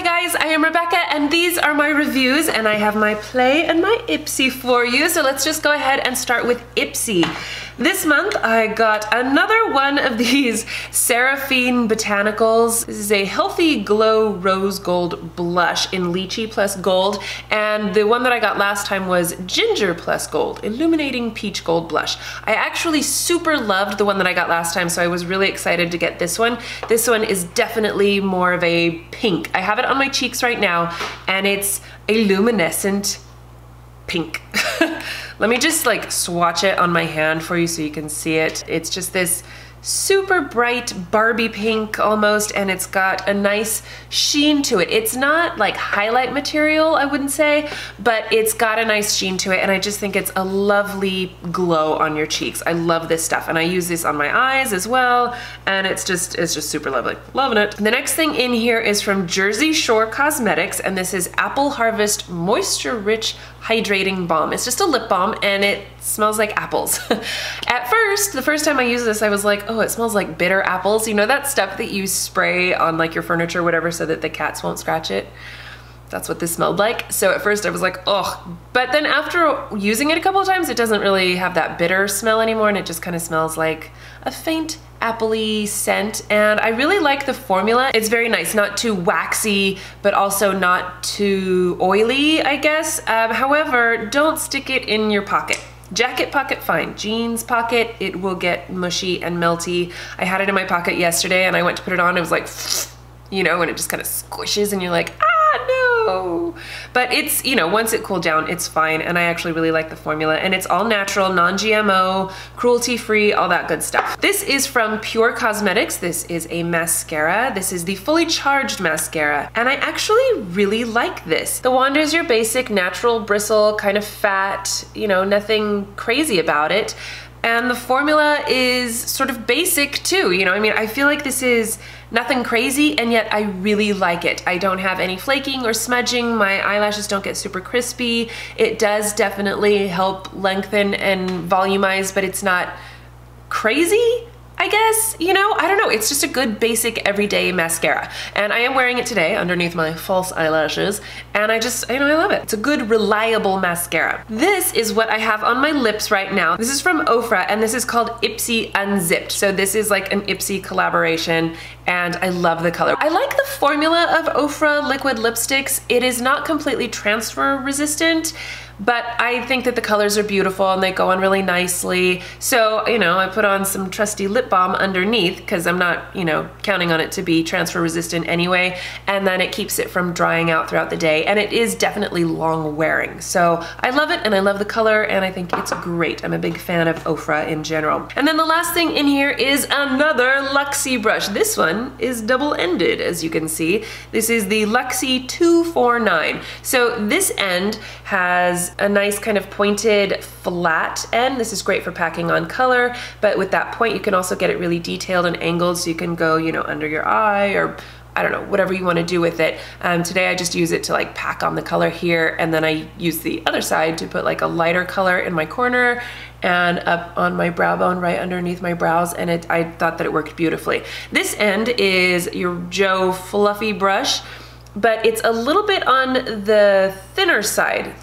Hi guys, I am Rebecca and these are my reviews and I have my Play and my Ipsy for you. So let's just go ahead and start with Ipsy. This month I got another one of these SERAPHINE Botanicals. This is a Healthy Glow Rose Gold Blush in Lychee plus Gold, and the one that I got last time was Ginger plus Gold, Illuminating Peach Gold Blush. I actually super loved the one that I got last time, so I was really excited to get this one. This one is definitely more of a pink. I have it on my cheeks right now and it's a luminescent pink. Let me just like swatch it on my hand for you so you can see it. It's just this super bright Barbie pink almost, and it's got a nice sheen to it. It's not like highlight material, I wouldn't say, but it's got a nice sheen to it, and I just think it's a lovely glow on your cheeks. I love this stuff, and I use this on my eyes as well, and it's just super lovely. Loving it. The next thing in here is from Jersey Shore Cosmetics, and this is Apple Harvest Moisture Rich Hydrating Balm. It's just a lip balm and it smells like apples. At first, the first time I used this, I was like, oh, it smells like bitter apples. You know that stuff that you spray on like your furniture or whatever so that the cats won't scratch it? That's what this smelled like. So at first I was like, oh, but then after using it a couple of times, it doesn't really have that bitter smell anymore, and it just kind of smells like a faint appley scent, and I really like the formula. It's very nice, not too waxy, but also not too oily, I guess. However, don't stick it in your pocket. Jacket pocket, fine. Jeans pocket, it will get mushy and melty. I had it in my pocket yesterday and I went to put it on, it was like, you know, and it just kind of squishes and you're like, ah, no. But it's, you know, once it cooled down, it's fine, and I actually really like the formula, and it's all natural, non-GMO, cruelty-free, all that good stuff. This is from Pure Cosmetics. This is a mascara. This is the fully charged mascara, and I actually really like this. The wand is your basic natural bristle, kind of fat, you know, nothing crazy about it. And the formula is sort of basic too, you know, I mean, I feel like this is nothing crazy, and yet I really like it. I don't have any flaking or smudging, my eyelashes don't get super crispy. It does definitely help lengthen and volumize, but it's not crazy, I guess, you know, I don't know. It's just a good basic everyday mascara. And I am wearing it today underneath my false eyelashes, and I just, you know, I love it. It's a good, reliable mascara. This is what I have on my lips right now. This is from OFRA, and this is called Ipsy Unzipped. So this is like an Ipsy collaboration, and I love the color. I like the formula of OFRA liquid lipsticks. It is not completely transfer resistant, but I think that the colors are beautiful and they go on really nicely. So, you know, I put on some trusty lip balm underneath because I'm not, you know, counting on it to be transfer resistant anyway, and then it keeps it from drying out throughout the day, and it is definitely long wearing. So I love it, and I love the color, and I think it's great. I'm a big fan of OFRA in general. And then the last thing in here is another LUXIE brush. This one is double-ended, as you can see. This is the LUXIE 249. So this end has a nice kind of pointed flat end. This is great for packing on color, but with that point you can also get it really detailed and angled, so you can go, you know, under your eye, or I don't know, whatever you want to do with it. Today I just use it to like pack on the color here, and then I use the other side to put like a lighter color in my corner and up on my brow bone right underneath my brows, and I thought that it worked beautifully. This end is your Joe fluffy brush, but it's a little bit on the thinner side,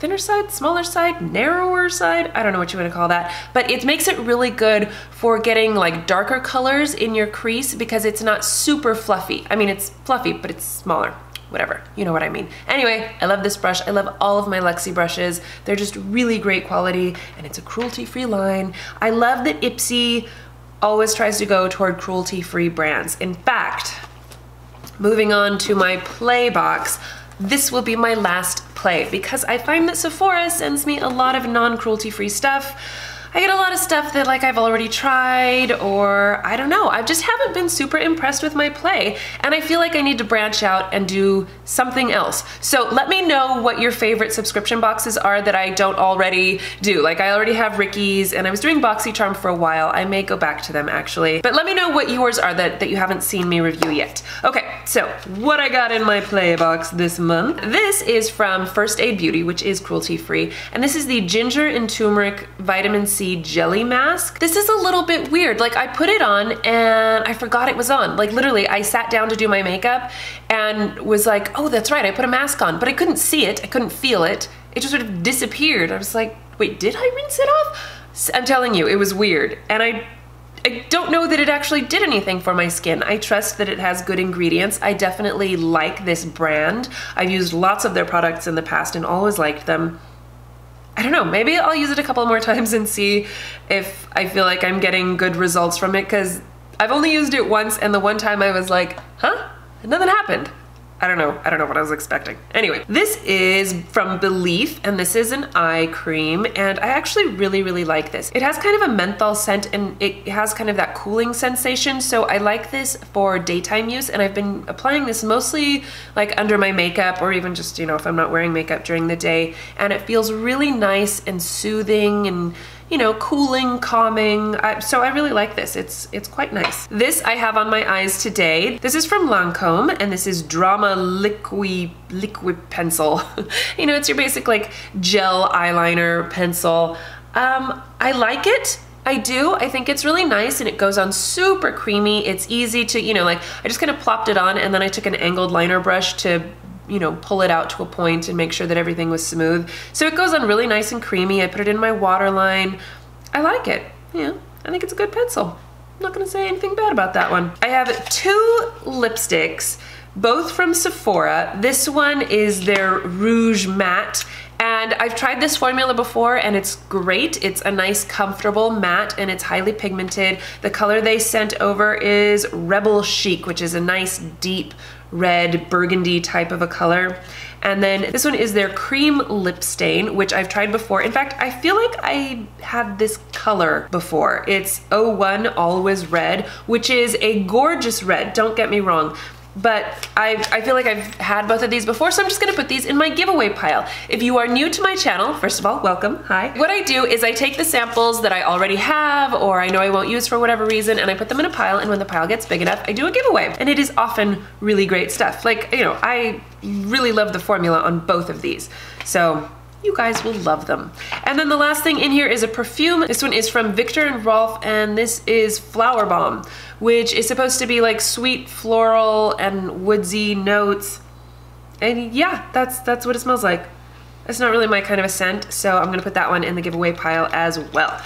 smaller side, narrower side, I don't know what you want to call that, but it makes it really good for getting like darker colors in your crease because it's not super fluffy. I mean, it's fluffy, but it's smaller. Whatever, you know what I mean. Anyway, I love this brush. I love all of my LUXIE brushes. They're just really great quality, and it's a cruelty-free line. I love that Ipsy always tries to go toward cruelty-free brands. In fact, moving on to my Play box, this will be my last Play because I find that Sephora sends me a lot of non-cruelty-free stuff. I get a lot of stuff that like I've already tried, or I don't know, I just haven't been super impressed with my Play, and I feel like I need to branch out and do something else. So let me know what your favorite subscription boxes are that I don't already do. Like I already have Ricky's, and I was doing BoxyCharm for a while. I may go back to them actually, but let me know what yours are that you haven't seen me review yet. Okay, so what I got in my play box this month. This is from First Aid Beauty, which is cruelty-free, and this is the Ginger and Turmeric Vitamin C Jelly Mask. This is a little bit weird. Like, I put it on and I forgot it was on. Like, literally, I sat down to do my makeup and was like, oh, that's right, I put a mask on, but I couldn't see it, I couldn't feel it. It just sort of disappeared. I was like, wait, did I rinse it off? I'm telling you, it was weird. And I don't know that it actually did anything for my skin. I trust that it has good ingredients. I definitely like this brand. I've used lots of their products in the past and always liked them. I don't know, maybe I'll use it a couple more times and see if I feel like I'm getting good results from it, because I've only used it once, and the one time I was like, huh? And nothing happened. I don't know what I was expecting. Anyway, this is from BELIF, and this is an eye cream, and I actually really like this. It has kind of a menthol scent, and it has kind of that cooling sensation, so I like this for daytime use, and I've been applying this mostly like under my makeup, or even just, you know, if I'm not wearing makeup during the day, and it feels really nice and soothing and, you know, cooling, calming. So I really like this. It's quite nice. This I have on my eyes today. This is from LANCôME, and this is Drama LIQUI-PENCIL. You know, it's your basic like gel eyeliner pencil. I like it. I do. I think it's really nice, and it goes on super creamy. It's easy to, you know, like, I just kind of plopped it on, and then I took an angled liner brush to, you know, pull it out to a point and make sure that everything was smooth. So it goes on really nice and creamy. I put it in my waterline. I like it. Yeah, I think it's a good pencil. I'm not gonna say anything bad about that one. I have two lipsticks, both from Sephora. This one is their Rouge Matte, and I've tried this formula before, and it's great. It's a nice, comfortable matte, and it's highly pigmented. The color they sent over is Rebel Chic, which is a nice, deep red burgundy type of a color. And then this one is their Cream Lip Stain, which I've tried before. In fact, I feel like I had this color before. It's 01 Always Red, which is a gorgeous red, don't get me wrong. But I feel like I've had both of these before, so I'm just gonna put these in my giveaway pile. If you are new to my channel, first of all, welcome, hi. What I do is I take the samples that I already have, or I know I won't use for whatever reason, and I put them in a pile, and when the pile gets big enough, I do a giveaway. And it is often really great stuff. Like, you know, I really love the formula on both of these. So you guys will love them. And then the last thing in here is a perfume. This one is from VIKTOR and ROLF, and this is Flowerbomb, which is supposed to be like sweet floral and woodsy notes. And yeah, that's what it smells like. It's not really my kind of a scent, so I'm gonna put that one in the giveaway pile as well.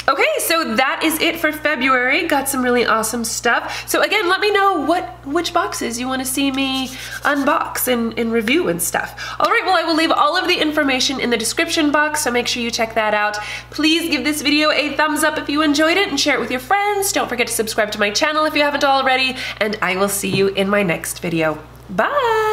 Okay, so that is it for February. Got some really awesome stuff. So again, let me know which boxes you want to see me unbox and review and stuff. All right, well, I will leave all of the information in the description box, so make sure you check that out. Please give this video a thumbs up if you enjoyed it, and share it with your friends. Don't forget to subscribe to my channel if you haven't already, and I will see you in my next video. Bye!